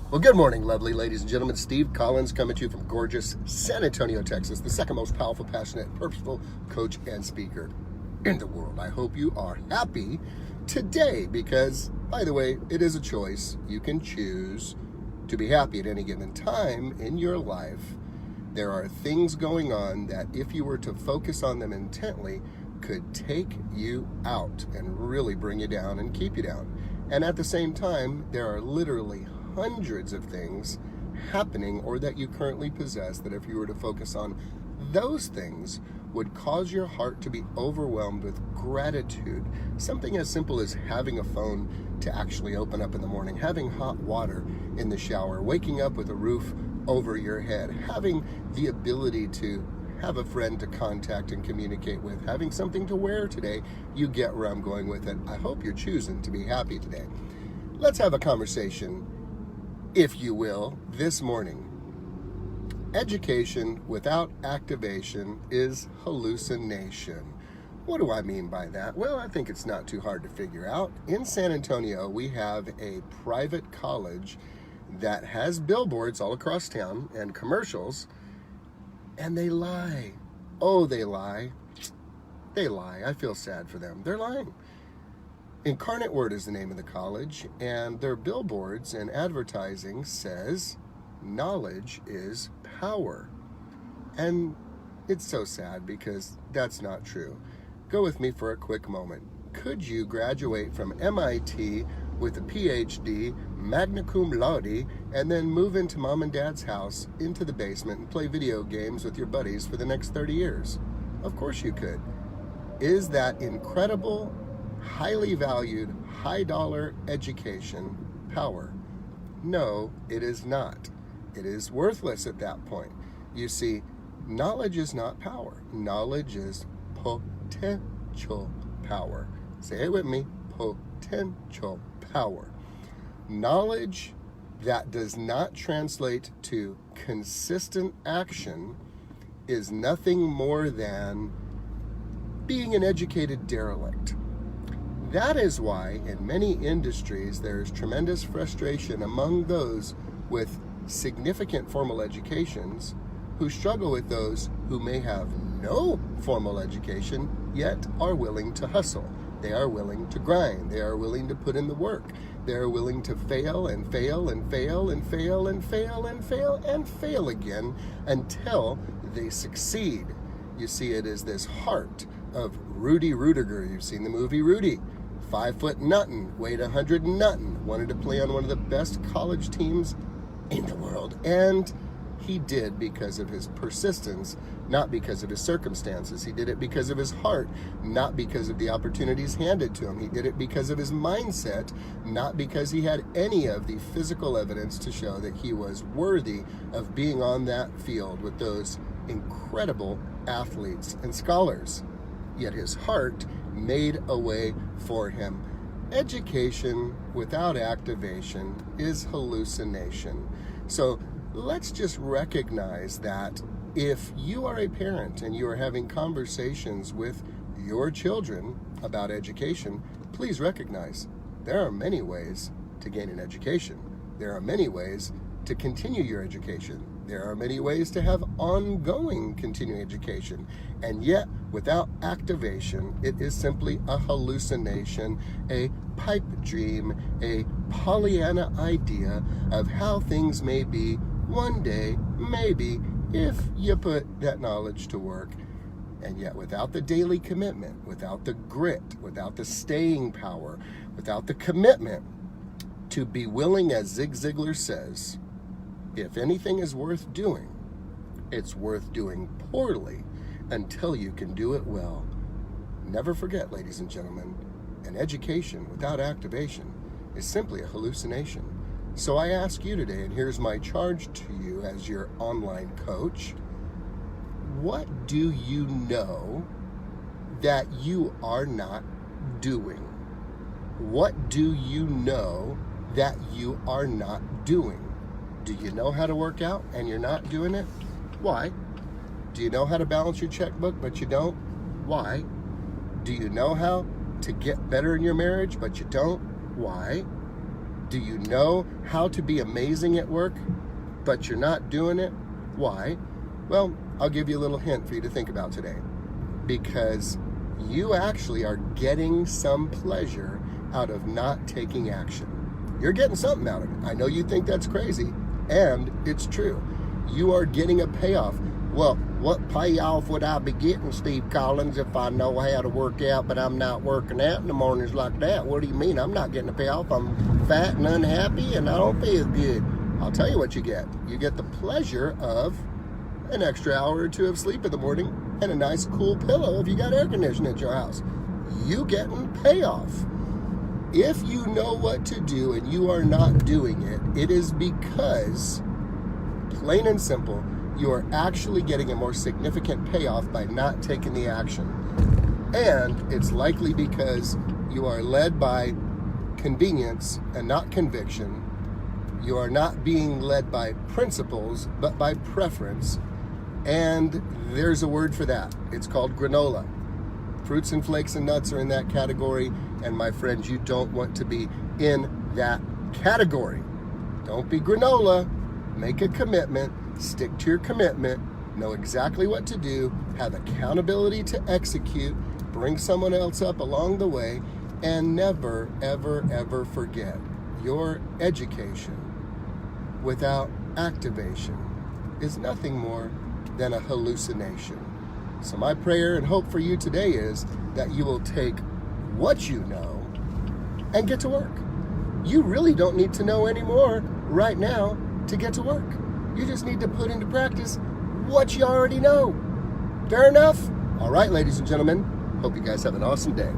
Well, good morning, lovely ladies and gentlemen. Steve Collins coming to you from gorgeous San Antonio, Texas, the second most powerful, passionate, purposeful coach and speaker in the world. I hope you are happy today because, by the way, it is a choice. You can choose to be happy at any given time in your life. There are things going on that if you were to focus on them intently could take you out and really bring you down and keep you down. And at the same time, there are literally hundreds of things happening or that you currently possess that if you were to focus on those things would cause your heart to be overwhelmed with gratitude. Something as simple as having a phone to actually open up in the morning, having hot water in the shower, waking up with a roof over your head, having the ability to have a friend to contact and communicate with, having something to wear today. You get where I'm going with it. I hope you're choosing to be happy today. Let's have a conversation, if you will, this morning. Education without activation is hallucination. What do I mean by that? Well, I think it's not too hard to figure out. In San Antonio, we have a private college that has billboards all across town and commercials, and they lie. Oh, they lie. They lie. I feel sad for them. They're lying. Incarnate Word is the name of the college, and their billboards and advertising says, knowledge is power. And it's so sad because that's not true. Go with me for a quick moment. Could you graduate from MIT with a PhD, magna cum laude, and then move into mom and dad's house, into the basement, and play video games with your buddies for the next 30 years? Of course you could. Is that incredible, highly valued, high-dollar education power? No, it is not. It is worthless at that point. You see, knowledge is not power. Knowledge is potential power. Say it with me, potential power. Knowledge that does not translate to consistent action is nothing more than being an educated derelict. That is why in many industries there's tremendous frustration among those with significant formal educations who struggle with those who may have no formal education yet are willing to hustle. They are willing to grind. They are willing to put in the work. They are willing to fail and fail and fail and fail and fail and fail and fail again until they succeed. You see, it is this heart of Rudy Rudiger. You've seen the movie Rudy. 5 foot nothing, weighed 100 and nothing, wanted to play on one of the best college teams in the world. And he did because of his persistence, not because of his circumstances. He did it because of his heart, not because of the opportunities handed to him. He did it because of his mindset, not because he had any of the physical evidence to show that he was worthy of being on that field with those incredible athletes and scholars. Yet his heart made a way for him. Education without activation is hallucination. So let's just recognize that if you are a parent and you are having conversations with your children about education, please recognize there are many ways to gain an education. There are many ways to continue your education. There are many ways to have ongoing continuing education. And yet, without activation, it is simply a hallucination, a pipe dream, a Pollyanna idea of how things may be one day, maybe, if you put that knowledge to work. And yet, without the daily commitment, without the grit, without the staying power, without the commitment to be willing, as Zig Ziglar says, if anything is worth doing, it's worth doing poorly until you can do it well. Never forget, ladies and gentlemen, an education without activation is simply a hallucination. So I ask you today, and here's my charge to you as your online coach, what do you know that you are not doing? What do you know that you are not doing? Do you know how to work out and you're not doing it? Why? Do you know how to balance your checkbook but you don't? Why? Do you know how to get better in your marriage but you don't? Why? Do you know how to be amazing at work, but you're not doing it? Why? Well, I'll give you a little hint for you to think about today. Because you actually are getting some pleasure out of not taking action. You're getting something out of it. I know you think that's crazy, and it's true. You are getting a payoff. Well, what payoff would I be getting, Steve Collins, if I know how to work out, but I'm not working out in the mornings like that? What do you mean I'm not getting a payoff? I'm fat and unhappy and I don't feel good. I'll tell you what you get. You get the pleasure of an extra hour or two of sleep in the morning and a nice cool pillow if you got air conditioning at your house. You getting payoff. If you know what to do and you are not doing it, it is because, plain and simple, you are actually getting a more significant payoff by not taking the action. And it's likely because you are led by convenience and not conviction. You are not being led by principles, but by preference. And there's a word for that. It's called granola. Fruits and flakes and nuts are in that category. And my friends, you don't want to be in that category. Don't be granola. Make a commitment. Stick to your commitment. Know exactly what to do. Have accountability to execute. Bring someone else up along the way. And never, ever, ever forget your education without activation is nothing more than a hallucination. So my prayer and hope for you today is that you will take what you know and get to work. You really don't need to know anymore right now to get to work. You just need to put into practice what you already know. Fair enough? All right, ladies and gentlemen, hope you guys have an awesome day.